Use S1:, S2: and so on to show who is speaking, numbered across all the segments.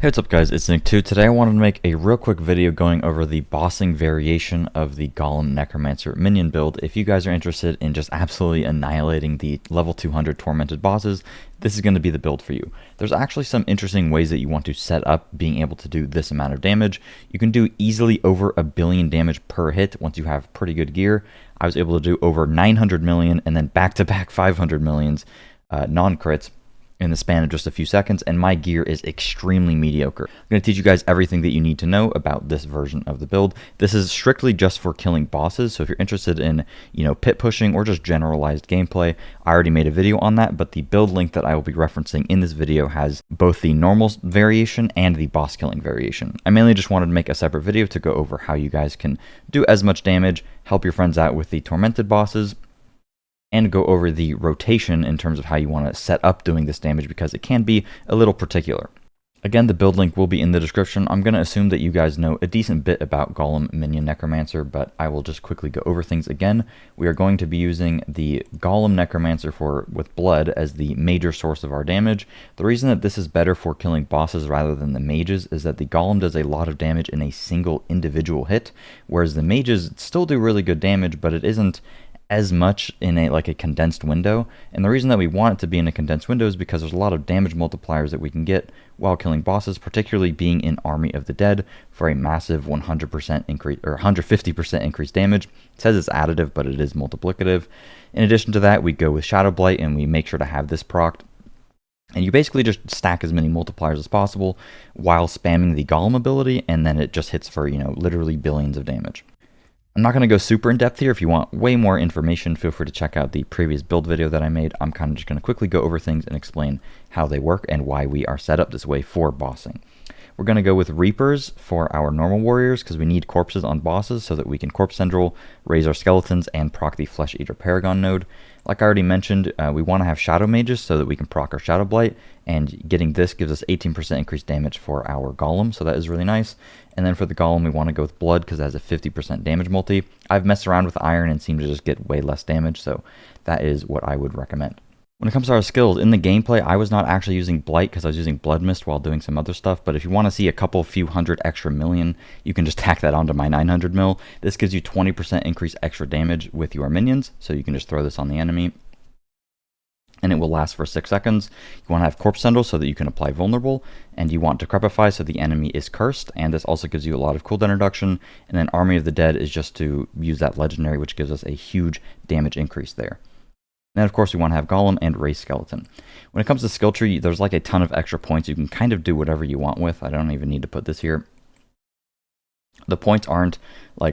S1: Hey, what's up guys, it's Nick2. Today I wanted to make a real quick video going over the bossing variation of the Golem Necromancer minion build. If you guys are interested in just absolutely annihilating the level 200 tormented bosses, this is going to be the build for you. There's actually some interesting ways that you want to set up being able to do this amount of damage. You can do easily over 1 billion damage per hit once you have pretty good gear. I was able to do over 900 million and then back-to-back 500 millions non-crits in the span of just a few seconds, and my gear is extremely mediocre. I'm going to teach you guys everything that you need to know about this version of the build. This is strictly just for killing bosses, so if you're interested in, pit pushing or just generalized gameplay, I already made a video on that, but the build link that I will be referencing in this video has both the normal variation and the boss killing variation. I mainly just wanted to make a separate video to go over how you guys can do as much damage, help your friends out with the tormented bosses, and go over the rotation in terms of how you want to set up doing this damage, because it can be a little particular. Again, the build link will be in the description. I'm going to assume that you guys know a decent bit about Golem, Minion, Necromancer, but I will just quickly go over things again. We are going to be using the Golem Necromancer with blood as the major source of our damage. The reason that this is better for killing bosses rather than the mages is that the Golem does a lot of damage in a single individual hit, whereas the mages still do really good damage, but it isn't as much in a condensed window. And the reason that we want it to be in a condensed window is because there's a lot of damage multipliers that we can get while killing bosses, particularly being in Army of the Dead for a massive 100% increase or 150% increased damage. It says it's additive, but it is multiplicative. In addition to that, we go with Shadow Blight and we make sure to have this procced. And you basically just stack as many multipliers as possible while spamming the Golem ability, and then it just hits for, literally billions of damage. I'm not going to go super in depth here. If you want way more information, feel free to check out the previous build video that I made. I'm kind of just going to quickly go over things and explain how they work and why we are set up this way for bossing. We're going to go with Reapers for our normal warriors because we need corpses on bosses so that we can Corpse Tendril, raise our skeletons, and proc the Flesh Eater Paragon node. Like I already mentioned, we want to have Shadow Mages so that we can proc our Shadow Blight, and getting this gives us 18% increased damage for our Golem, so that is really nice. And then for the Golem, we want to go with Blood because it has a 50% damage multi. I've messed around with Iron and seem to just get way less damage, so that is what I would recommend. When it comes to our skills, in the gameplay, I was not actually using Blight because I was using Blood Mist while doing some other stuff, but if you want to see a few hundred extra million, you can just tack that onto my 900 mil. This gives you 20% increased extra damage with your minions, so you can just throw this on the enemy, and it will last for 6 seconds. You want to have Corpse Tendril so that you can apply Vulnerable, and you want Decrepify so the enemy is cursed, and this also gives you a lot of cooldown reduction, and then Army of the Dead is just to use that legendary, which gives us a huge damage increase there. And then, of course, we want to have Golem and Raise Skeleton. When it comes to skill tree, there's a ton of extra points you can kind of do whatever you want with. I don't even need to put this here. The points aren't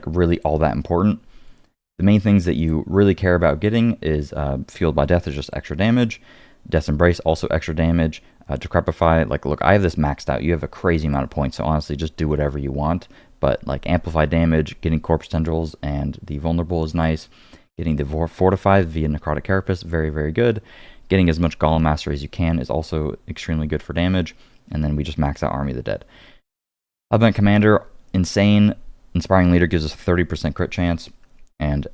S1: really all that important. The main things that you really care about getting is Fueled by Death is just extra damage. Death's Embrace, also extra damage. Decrepify, look, I have this maxed out. You have a crazy amount of points, so honestly, just do whatever you want. But Amplify Damage, getting Corpse Tendrils, and the Vulnerable is nice. Getting the Fortified via Necrotic Carapace, very, very good. Getting as much Golem Mastery as you can is also extremely good for damage. And then we just max out Army of the Dead. Hellbent Commander, insane. Inspiring Leader gives us a 30% crit chance. And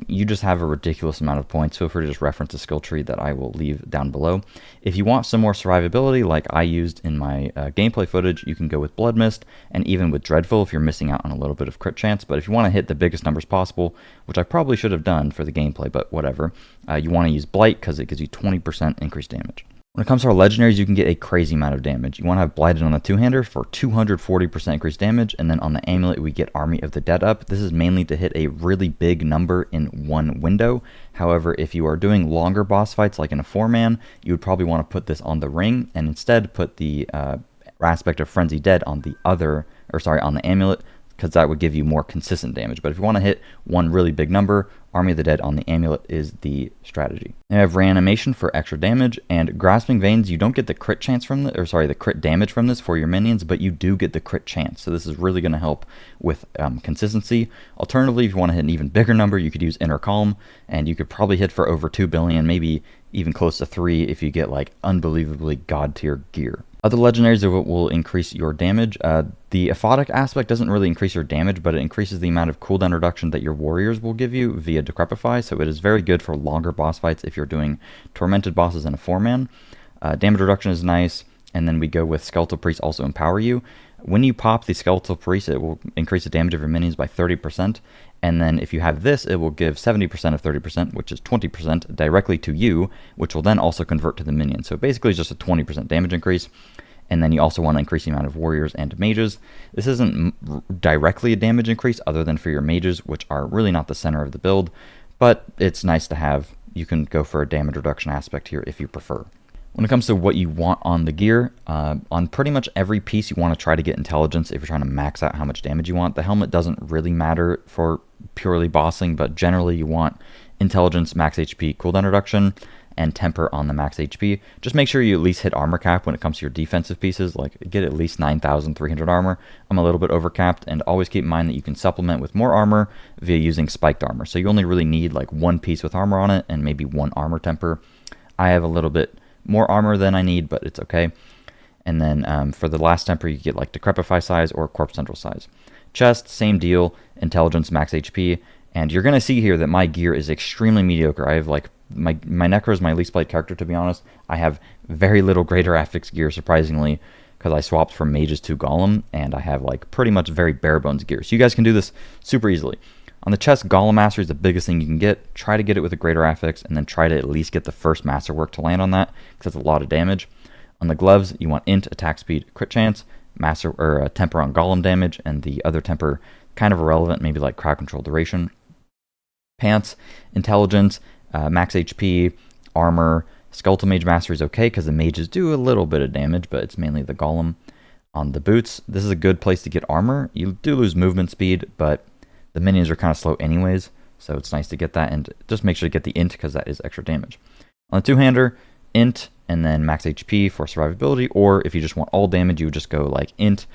S1: you just have a ridiculous amount of points. Feel free to just reference the skill tree that I will leave down below. If you want some more survivability like I used in my gameplay footage, you can go with Blood Mist, and even with Dreadful if you're missing out on a little bit of crit chance. But if you want to hit the biggest numbers possible, which I probably should have done for the gameplay, but whatever, you want to use Blight because it gives you 20% increased damage. When it comes to our legendaries, you can get a crazy amount of damage. You want to have Blighted on the two-hander for 240% increased damage, and then on the amulet we get Army of the Dead up. This is mainly to hit a really big number in one window. However, if you are doing longer boss fights like in a 4-man, you would probably want to put this on the ring, and instead put the aspect of Frenzy Dead on the on the amulet, because that would give you more consistent damage. But if you want to hit one really big number, Army of the Dead on the amulet is the strategy. You have Reanimation for extra damage, and Grasping Veins, you don't get the crit chance from the crit damage from this for your minions, but you do get the crit chance. So this is really going to help with consistency. Alternatively, if you want to hit an even bigger number, you could use Inner Calm, and you could probably hit for over 2 billion, maybe even close to 3 if you get unbelievably god tier gear. Other legendaries will increase your damage. The Aphotic aspect doesn't really increase your damage, but it increases the amount of cooldown reduction that your warriors will give you via Decrepify, so it is very good for longer boss fights if you're doing tormented bosses in a 4-man. Damage reduction is nice. and then we go with Skeletal Priest also Empower You. When you pop the Skeletal Priest, it will increase the damage of your minions by 30%, and then if you have this, it will give 70% of 30%, which is 20% directly to you, which will then also convert to the minion. So basically it's just a 20% damage increase. And then you also want to increase the amount of warriors and mages. This isn't directly a damage increase other than for your mages, which are really not the center of the build, but it's nice to have. You can go for a damage reduction aspect here if you prefer. When it comes to what you want on the gear, on pretty much every piece you want to try to get intelligence if you're trying to max out how much damage you want. The helmet doesn't really matter for purely bossing, but generally you want intelligence, max HP, cooldown reduction, and temper on the max HP. Just make sure you at least hit armor cap when it comes to your defensive pieces, like get at least 9,300 armor. I'm a little bit overcapped, and always keep in mind that you can supplement with more armor via using spiked armor. So you only really need like one piece with armor on it and maybe one armor temper. I have a little bit more armor than I need, but it's okay. And then for the last temper, you get like Decrepify size or Corpse Central size. Chest, same deal, intelligence, max HP. And you're going to see here that my gear is extremely mediocre. I have like my Necro is my least played character, to be honest. I have very little greater affix gear, surprisingly, because I swapped from mages to golem, and I have like pretty much very bare bones gear. So you guys can do this super easily. On the chest, Golem Mastery is the biggest thing you can get. Try to get it with a greater affix, and then try to at least get the first masterwork to land on that, because that's a lot of damage. On the gloves, you want int, attack speed, crit chance, master or temper on golem damage, and the other temper kind of irrelevant, maybe like crowd control duration. Pants, intelligence, max HP, armor. Skeletal Mage Mastery is okay because the mages do a little bit of damage, but it's mainly the golem. On the boots, this is a good place to get armor. You do lose movement speed, but the minions are kind of slow anyways, so it's nice to get that, and just make sure to get the int because that is extra damage. On the two-hander, int, and then max HP for survivability, or if you just want all damage, you would just go like int,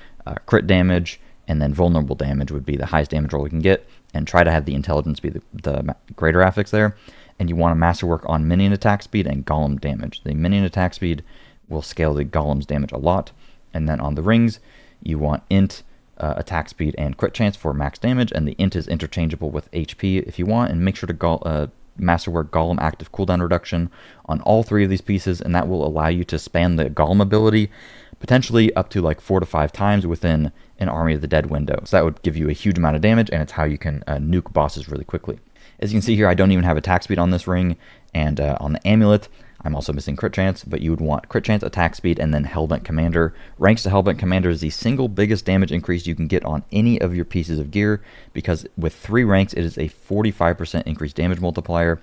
S1: crit damage, and then vulnerable damage would be the highest damage roll you can get, and try to have the intelligence be the greater affix there. And you want to masterwork on minion attack speed and golem damage. The minion attack speed will scale the golem's damage a lot. And then on the rings, you want int, attack speed, and crit chance for max damage, and the int is interchangeable with HP if you want, and make sure to masterwork golem active cooldown reduction on all three of these pieces, and that will allow you to span the golem ability potentially up to like 4 to 5 times within an Army of the Dead window. So that would give you a huge amount of damage, and it's how you can nuke bosses really quickly. As you can see here, I don't even have attack speed on this ring, and on the amulet, I'm also missing crit chance, but you would want crit chance, attack speed, and then Hellbent Commander. Ranks to Hellbent Commander is the single biggest damage increase you can get on any of your pieces of gear, because with 3 ranks, it is a 45% increased damage multiplier,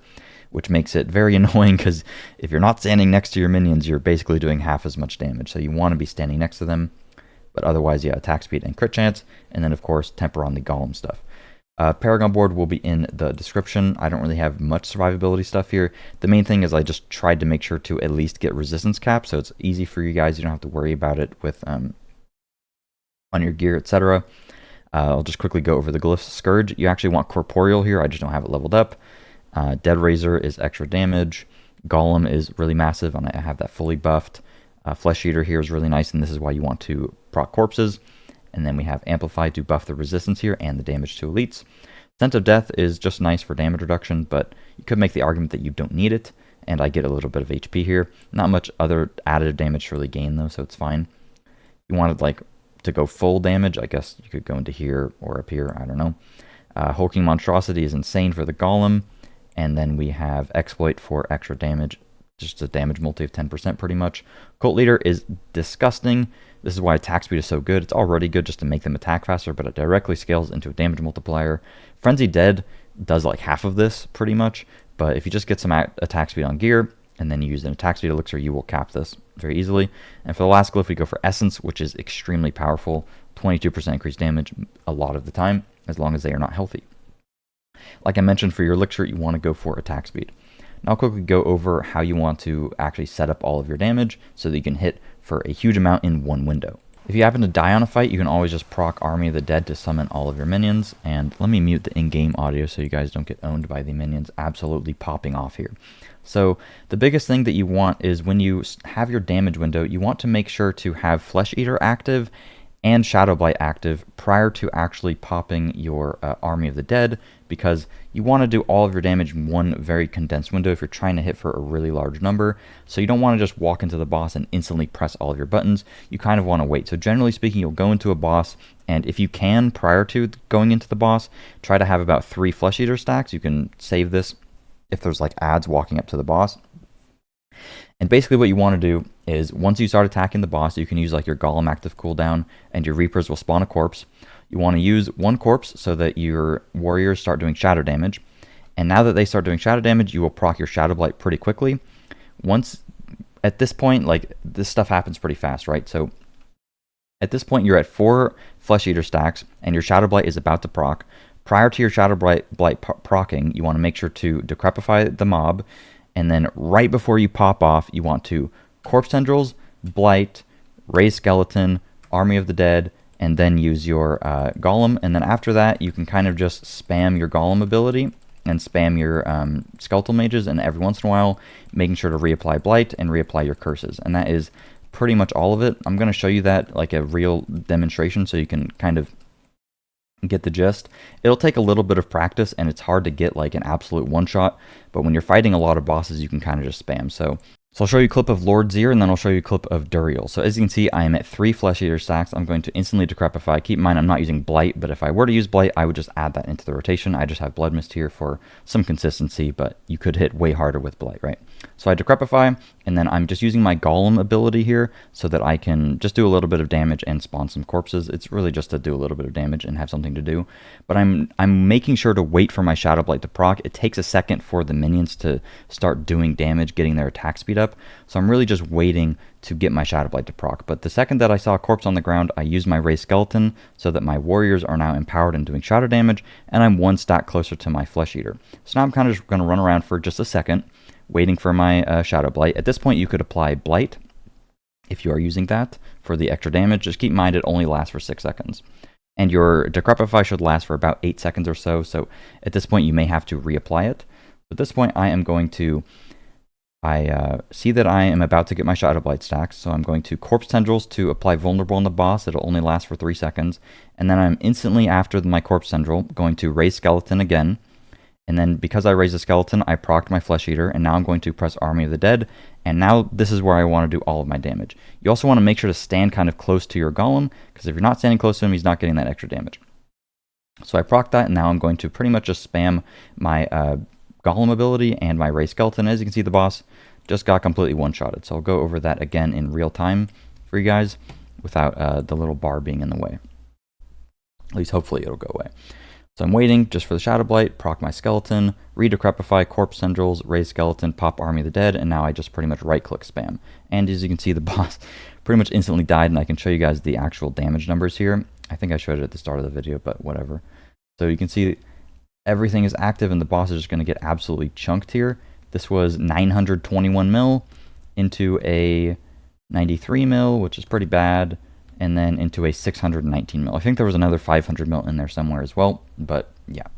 S1: which makes it very annoying, because if you're not standing next to your minions, you're basically doing half as much damage, so you want to be standing next to them. But otherwise, yeah, attack speed and crit chance, and then of course, temper on the golem stuff. Paragon board will be in the description. I don't really have much survivability stuff here. The main thing is I just tried to make sure to at least get resistance cap, so it's easy for you guys. You don't have to worry about it with on your gear, etc. I'll just quickly go over the glyphs. Scourge, you actually want corporeal here. I just don't have it leveled up. Dead Razor is extra damage. Golem is really massive, and I have that fully buffed. Flesh Eater here is really nice, and this is why you want to proc corpses. And then we have Amplify to buff the resistance here and the damage to elites. Scent of Death is just nice for damage reduction, but you could make the argument that you don't need it, and I get a little bit of HP here. Not much other additive damage to really gain, though, so it's fine. If you wanted like to go full damage, I guess you could go into here or up here, I don't know. Hulking Monstrosity is insane for the Golem, and then we have Exploit for extra damage, just a damage multi of 10% pretty much. Cult Leader is disgusting. This is why attack speed is so good. It's already good just to make them attack faster, but it directly scales into a damage multiplier. Frenzy Dead does like half of this pretty much, but if you just get some attack speed on gear and then you use an attack speed elixir, you will cap this very easily. And for the last glyph, we go for Essence, which is extremely powerful. 22% increased damage a lot of the time, as long as they are not healthy. Like I mentioned, for your elixir, you want to go for attack speed. Now I'll quickly go over how you want to actually set up all of your damage so that you can hit for a huge amount in one window. If you happen to die on a fight, you can always just proc Army of the Dead to summon all of your minions. And let me mute the in-game audio so you guys don't get owned by the minions absolutely popping off here. So the biggest thing that you want is when you have your damage window, you want to make sure to have Flesh Eater active and Shadow Blight active prior to actually popping your Army of the Dead, because you want to do all of your damage in one very condensed window if you're trying to hit for a really large number. So you don't want to just walk into the boss and instantly press all of your buttons. You kind of want to wait. So generally speaking, you'll go into a boss, and if you can, prior to going into the boss, try to have about 3 Flesh Eater stacks. You can save this if there's like ads walking up to the boss. And basically what you want to do is, once you start attacking the boss, you can use like your Golem active cooldown, and your Reapers will spawn a corpse. You want to use 1 corpse so that your warriors start doing shadow damage. And now that they start doing shadow damage, you will proc your Shadow Blight pretty quickly. Once, at this point, like, this stuff happens pretty fast, right? So at this point, you're at 4 Flesh Eater stacks, and your Shadow Blight is about to proc. Prior to your Shadow Blight proccing, you want to make sure to decrepify the mob. And then right before you pop off, you want to Corpse Tendrils, Blight, Raise Skeleton, Army of the Dead, and then use your Golem. And then after that, you can kind of just spam your Golem ability and spam your Skeletal Mages, and every once in a while, making sure to reapply Blight and reapply your curses. And that is pretty much all of it. I'm going to show you that like a real demonstration so you can kind of get the gist. It'll take a little bit of practice, and it's hard to get like an absolute one-shot, but when you're fighting a lot of bosses, you can kind of just spam. So I'll show you a clip of Lord Zir, and then I'll show you a clip of Duriel. So as you can see, I am at 3 Flesh Eater stacks. I'm going to instantly decrepify. Keep in mind, I'm not using Blight, but if I were to use Blight, I would just add that into the rotation. I just have Blood Mist here for some consistency, but you could hit way harder with Blight, right? So I decrepify, and then I'm just using my Golem ability here so that I can just do a little bit of damage and spawn some corpses. It's really just to do a little bit of damage and have something to do. But I'm making sure to wait for my Shadow Blight to proc. It takes a second for the minions to start doing damage, getting their attack speed up. So I'm really just waiting to get my Shadow Blight to proc. But the second that I saw a corpse on the ground, I used my Raised Skeleton so that my warriors are now empowered and doing shadow damage, and I'm 1 stack closer to my Flesh Eater. So now I'm kind of just going to run around for just a second, waiting for my Shadow Blight. At this point, you could apply Blight if you are using that for the extra damage. Just keep in mind it only lasts for 6 seconds. And your Decrepify should last for about 8 seconds or so, so at this point you may have to reapply it. At this point I am going to, I see that I am about to get my Shadow Blight stacks, so I'm going to Corpse Tendrils to apply Vulnerable on the boss. It'll only last for 3 seconds. And then I'm instantly after my Corpse Tendril going to Raise Skeleton again. And then because I raised a skeleton, I procced my Flesh Eater, and now I'm going to press Army of the Dead, and now this is where I want to do all of my damage. You also want to make sure to stand kind of close to your Golem, because if you're not standing close to him, he's not getting that extra damage. So I procced that, and now I'm going to pretty much just spam my Golem ability and my Raised Skeleton. As you can see, the boss just got completely one-shotted, so I'll go over that again in real time for you guys without the little bar being in the way. At least hopefully it'll go away. So I'm waiting just for the Shadow Blight, proc my Skeleton, Redecrepify, Corpse Tendrils, Raise Skeleton, pop Army of the Dead, and now I just pretty much right-click spam. And as you can see, the boss pretty much instantly died, and I can show you guys the actual damage numbers here. I think I showed it at the start of the video, but whatever. So you can see everything is active, and the boss is just going to get absolutely chunked here. This was 921 mil into a 93 mil, which is pretty bad, and then into a 619 mil. I think there was another 500 mil in there somewhere as well, but yeah,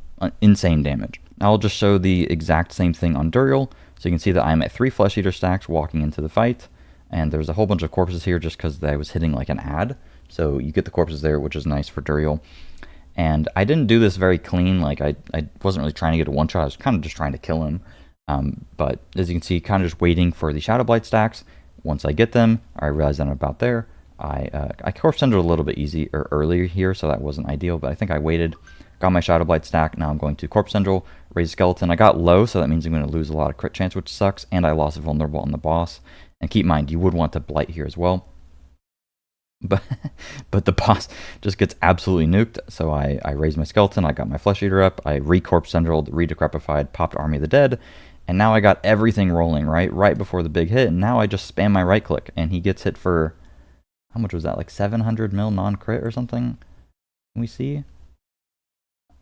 S1: insane damage. I'll just show the exact same thing on Duriel, so you can see that I'm at 3 Flesh Eater stacks walking into the fight, and there's a whole bunch of corpses here just because I was hitting like an ad, so you get the corpses there, which is nice for Duriel. And I didn't do this very clean, like I wasn't really trying to get a one-shot, I was kind of just trying to kill him. But as you can see, kind of just waiting for the Shadow Blight stacks. Once I get them, I realize that I'm about there. I Corpse Tender a little bit easy or earlier here, so that wasn't ideal, but I think I waited, got my Shadow Blight stack. Now I'm going to Corpse Tendril, Raise Skeleton. I got low, so that means I'm going to lose a lot of crit chance, which sucks, and I lost a Vulnerable on the boss. And keep in mind, you would want to Blight here as well. But the boss just gets absolutely nuked, so I raised my Skeleton, I got my Flesh Eater up, I re-Corpse Tendriled, Redecrepified, popped Army of the Dead, and now I got everything rolling, right before the big hit, and now I just spam my right-click, and he gets hit for, how much was that, like 700 mil non-crit or something? Can we see?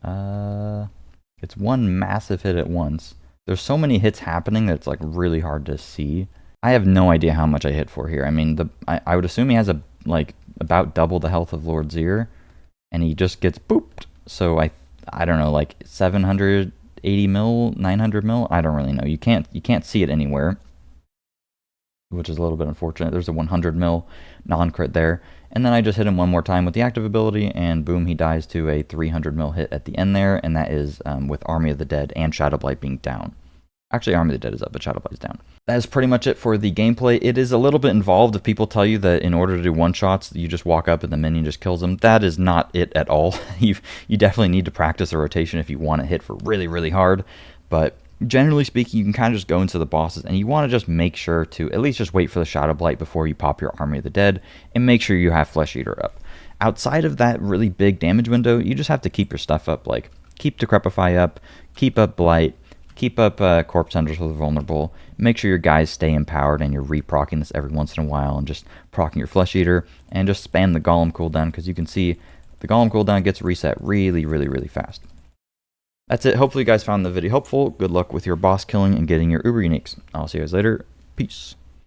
S1: It's one massive hit at once. There's so many hits happening that it's like really hard to see. I have no idea how much I hit for here. I mean, I would assume he has like about double the health of Lord Zir, and he just gets booped. So I don't know, like 780 mil, 900 mil. I don't really know. You can't see it anywhere, which is a little bit unfortunate. There's a 100 mil non-crit there. And then I just hit him one more time with the active ability, and boom, he dies to a 300 mil hit at the end there, and that is with Army of the Dead and Shadow Blight being down. Actually, Army of the Dead is up, but Shadow Blight is down. That is pretty much it for the gameplay. It is a little bit involved if people tell you that in order to do one-shots, you just walk up and the minion just kills them. That is not it at all. You definitely need to practice a rotation if you want to hit for really, really hard, but generally speaking, you can kind of just go into the bosses, and you want to just make sure to at least just wait for the Shadow Blight before you pop your Army of the Dead, and make sure you have Flesh Eater up. Outside of that really big damage window, you just have to keep your stuff up, like keep Decrepify up, keep up Blight, keep up Corpse Tendrils with Vulnerable, make sure your guys stay empowered and you're re-proccing this every once in a while, and just proccing your Flesh Eater, and just spam the Golem cooldown, because you can see the Golem cooldown gets reset really, really, really fast. That's it. Hopefully you guys found the video helpful. Good luck with your boss killing and getting your Uber Uniques. I'll see you guys later. Peace.